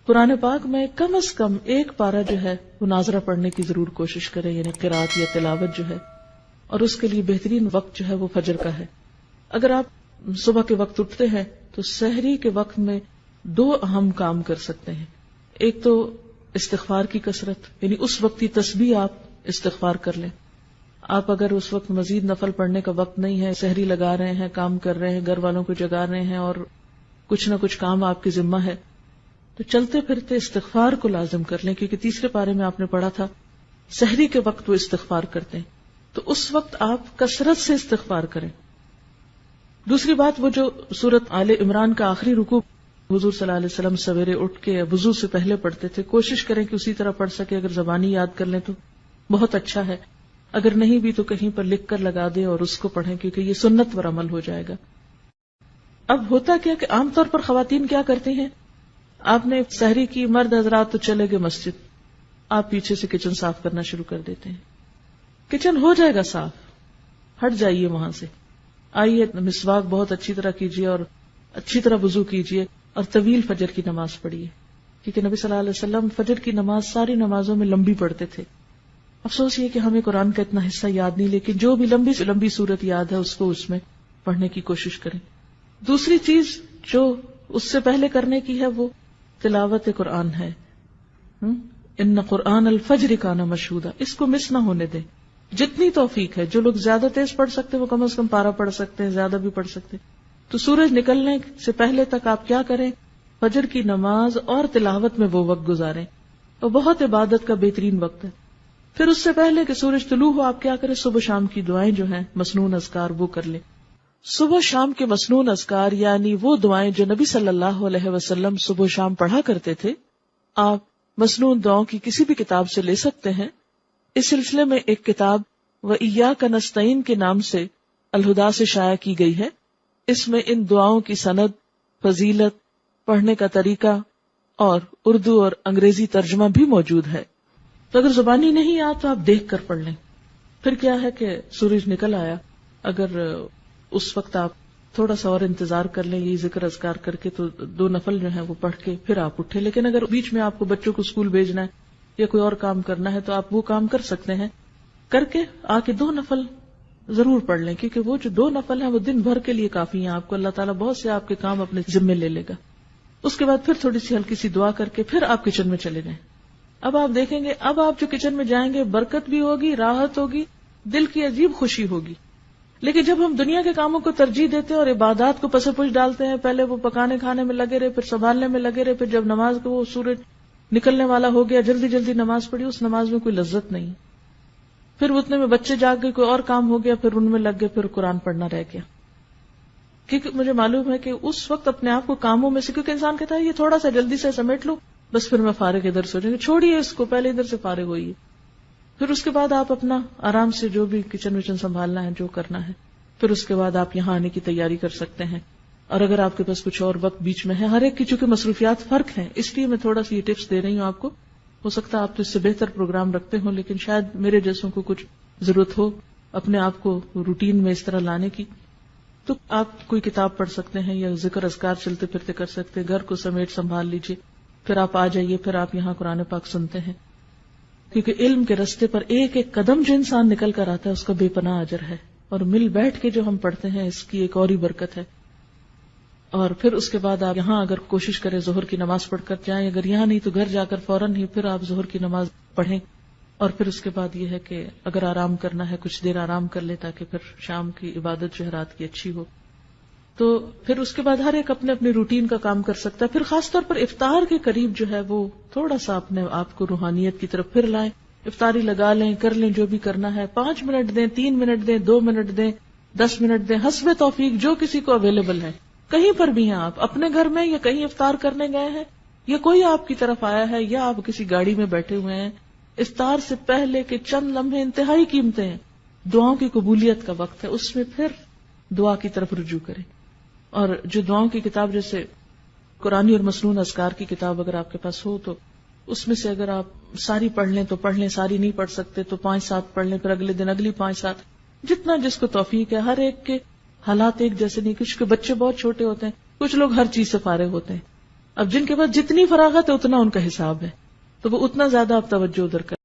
قرآن پاک میں کم از کم ایک پارہ جو ہے وہ ناظرہ پڑھنے کی ضرور کوشش کریں، یعنی قرات یا تلاوت جو ہے، اور اس کے لیے بہترین وقت جو ہے وہ فجر کا ہے۔ اگر آپ صبح کے وقت اٹھتے ہیں تو سحری کے وقت میں 2 اہم کام کر سکتے ہیں۔ ایک تو استغفار کی کثرت، یعنی اس وقت کی تسبیح آپ استغفار کر لیں۔ آپ اگر اس وقت مزید نفل پڑھنے کا وقت نہیں ہے، سحری لگا رہے ہیں، کام کر رہے ہیں، گھر والوں کو جگا رہے ہیں اور کچھ نہ کچھ کام آپ کے ذمہ ہے، تو چلتے پھرتے استغفار کو لازم کر لیں، کیونکہ تیسرے پارے میں آپ نے پڑھا تھا سحری کے وقت وہ استغفار کرتے ہیں، تو اس وقت آپ کثرت سے استغفار کریں۔ دوسری بات، وہ جو سورۃ آل عمران کا آخری رکوع حضور صلی اللہ علیہ وسلم سویرے اٹھ کے وضو سے پہلے پڑھتے تھے، کوشش کریں کہ اسی طرح پڑھ سکے۔ اگر زبانی یاد کر لیں تو بہت اچھا ہے، اگر نہیں بھی تو کہیں پر لکھ کر لگا دیں اور اس کو پڑھیں، کیونکہ یہ سنت پر عمل ہو جائے گا۔ اب ہوتا کیا کہ عام طور پر خواتین کیا کرتی ہیں، آپ نے سحری کی، مرد حضرات تو چلے گئے مسجد، آپ پیچھے سے کچن صاف کرنا شروع کر دیتے ہیں۔ کچن ہو جائے گا صاف، ہٹ جائیے وہاں سے، آئیے مسواک بہت اچھی طرح کیجیے اور اچھی طرح وضو کیجیے اور طویل فجر کی نماز پڑھیے، کیونکہ نبی صلی اللہ علیہ وسلم فجر کی نماز ساری نمازوں میں لمبی پڑھتے تھے۔ افسوس یہ کہ ہمیں قرآن کا اتنا حصہ یاد نہیں، لیکن جو بھی لمبی سے لمبی صورت یاد ہے اس کو اس میں پڑھنے کی کوشش کریں۔ دوسری چیز جو اس سے پہلے کرنے کی ہے وہ تلاوت قرآن ہے۔ ان قرآن الفجر کان مشہودا، اس کو مس نہ ہونے دیں، جتنی توفیق ہے۔ جو لوگ زیادہ تیز پڑھ سکتے ہیں وہ کم از کم پارہ پڑھ سکتے ہیں، زیادہ بھی پڑھ سکتے ہیں۔ تو سورج نکلنے سے پہلے تک آپ کیا کریں، فجر کی نماز اور تلاوت میں وہ وقت گزاریں، اور بہت عبادت کا بہترین وقت ہے۔ پھر اس سے پہلے کہ سورج طلوع ہو آپ کیا کریں، صبح شام کی دعائیں جو ہیں مسنون اذکار وہ کر لیں۔ صبح شام کے مسنون اذکار یعنی وہ دعائیں جو نبی صلی اللہ علیہ وسلم صبح شام پڑھا کرتے تھے، آپ مسنون دعاؤں کی کسی بھی کتاب سے لے سکتے ہیں۔ اس سلسلے میں ایک کتاب وَإِيَّاكَ نَسْتَعِينُ کے نام سے الہدا سے شائع کی گئی ہے۔ اس میں ان دعاؤں کی سند، فضیلت، پڑھنے کا طریقہ اور اردو اور انگریزی ترجمہ بھی موجود ہے۔ تو اگر زبانی نہیں آ تو آپ دیکھ کر پڑھ لیں۔ پھر کیا ہے کہ سورج نکل آیا، اگر اس وقت آپ تھوڑا سا اور انتظار کر لیں یہ ذکر اذکار کر کے، تو 2 نفل جو ہیں وہ پڑھ کے پھر آپ اٹھے۔ لیکن اگر بیچ میں آپ کو بچوں کو اسکول بھیجنا ہے یا کوئی اور کام کرنا ہے تو آپ وہ کام کر سکتے ہیں، کر کے آ کے 2 نفل ضرور پڑھ لیں، کیونکہ وہ جو 2 نفل ہیں وہ دن بھر کے لیے کافی ہیں، آپ کو اللہ تعالیٰ بہت سے آپ کے کام اپنے ذمے لے لے گا۔ اس کے بعد پھر تھوڑی سی ہلکی سی دعا کر کے پھر آپ کچن میں چلے جائیں۔ اب آپ دیکھیں گے، اب آپ جو کچن میں جائیں گے برکت بھی ہوگی، راحت ہوگی، دل کی عجیب خوشی ہوگی۔ لیکن جب ہم دنیا کے کاموں کو ترجیح دیتے ہیں اور عبادات کو پس پش ڈالتے ہیں، پہلے وہ پکانے کھانے میں لگے رہے، پھر سنبھالنے میں لگے رہے، پھر جب نماز کو وہ سورج نکلنے والا ہو گیا جلدی جلدی نماز پڑھی، اس نماز میں کوئی لذت نہیں، پھر اتنے میں بچے جاگ گئے، کوئی اور کام ہو گیا، پھر ان میں لگ گئے، پھر قرآن پڑھنا رہ گیا۔ کیونکہ مجھے معلوم ہے کہ اس وقت اپنے آپ کو کاموں میں سے، کیونکہ انسان کہتا ہے یہ تھوڑا سا جلدی سے سمیٹ لو بس پھر میں فارغ ادھر سے ہو جائیں گے، چھوڑیے اس کو، پہلے ادھر سے فارغ ہوئیے، پھر اس کے بعد آپ اپنا آرام سے جو بھی کچن وچن سنبھالنا ہے جو کرنا ہے، پھر اس کے بعد آپ یہاں آنے کی تیاری کر سکتے ہیں۔ اور اگر آپ کے پاس کچھ اور وقت بیچ میں ہے، ہر ایک کی چونکہ مصروفیات فرق ہیں، اس لیے میں تھوڑا سی یہ ٹپس دے رہی ہوں آپ کو۔ ہو سکتا ہے آپ تو اس سے بہتر پروگرام رکھتے ہوں، لیکن شاید میرے جیسوں کو کچھ ضرورت ہو اپنے آپ کو روٹین میں اس طرح لانے کی، تو آپ کوئی کتاب پڑھ سکتے ہیں یا ذکر اذکار چلتے پھرتے کر سکتے ہیں، گھر کو سمیٹ سنبھال لیجئے، پھر آپ آ جائیے، پھر آپ یہاں قرآن پاک سنتے ہیں، کیونکہ علم کے رستے پر ایک ایک قدم جو انسان نکل کر آتا ہے اس کا بے پناہ اجر ہے، اور مل بیٹھ کے جو ہم پڑھتے ہیں اس کی ایک اور ہی برکت ہے۔ اور پھر اس کے بعد آپ یہاں اگر کوشش کریں ظہر کی نماز پڑھ کر جائیں، اگر یہاں نہیں تو گھر جا کر فوراً ہی پھر آپ ظہر کی نماز پڑھیں، اور پھر اس کے بعد یہ ہے کہ اگر آرام کرنا ہے کچھ دیر آرام کر لے تاکہ پھر شام کی عبادت جو ہے رات کی اچھی ہو۔ تو پھر اس کے بعد ہر ایک اپنے اپنے روٹین کا کام کر سکتا ہے۔ پھر خاص طور پر افطار کے قریب جو ہے وہ تھوڑا سا اپنے آپ کو روحانیت کی طرف پھر لائیں، افطاری لگا لیں، کر لیں جو بھی کرنا ہے، 5 منٹ دیں، 3 منٹ دیں، 2 منٹ دیں، 10 منٹ دیں، حسب توفیق جو کسی کو اویلیبل ہے۔ کہیں پر بھی ہیں آپ، اپنے گھر میں یا کہیں افطار کرنے گئے ہیں یا کوئی آپ کی طرف آیا ہے یا آپ کسی گاڑی میں بیٹھے ہوئے ہیں، افطار سے پہلے کے چند لمحے انتہائی قیمتی ہیں، دعاؤں کی قبولیت کا وقت ہے، اس میں پھر دعا کی طرف رجوع کریں۔ اور جو دعاؤں کی کتاب جیسے قرآنی اور مسنون اذکار کی کتاب اگر آپ کے پاس ہو تو اس میں سے اگر آپ ساری پڑھ لیں تو پڑھ لیں، ساری نہیں پڑھ سکتے تو 5-7 پڑھ لیں، پھر اگلے دن اگلی 5-7، جتنا جس کو توفیق ہے۔ ہر ایک کے حالات ایک جیسے نہیں، کچھ کے بچے بہت چھوٹے ہوتے ہیں، کچھ لوگ ہر چیز سے فارغ ہوتے ہیں، اب جن کے پاس جتنی فراغت ہے اتنا ان کا حساب ہے، تو وہ اتنا زیادہ آپ توجہ ادھر کریں.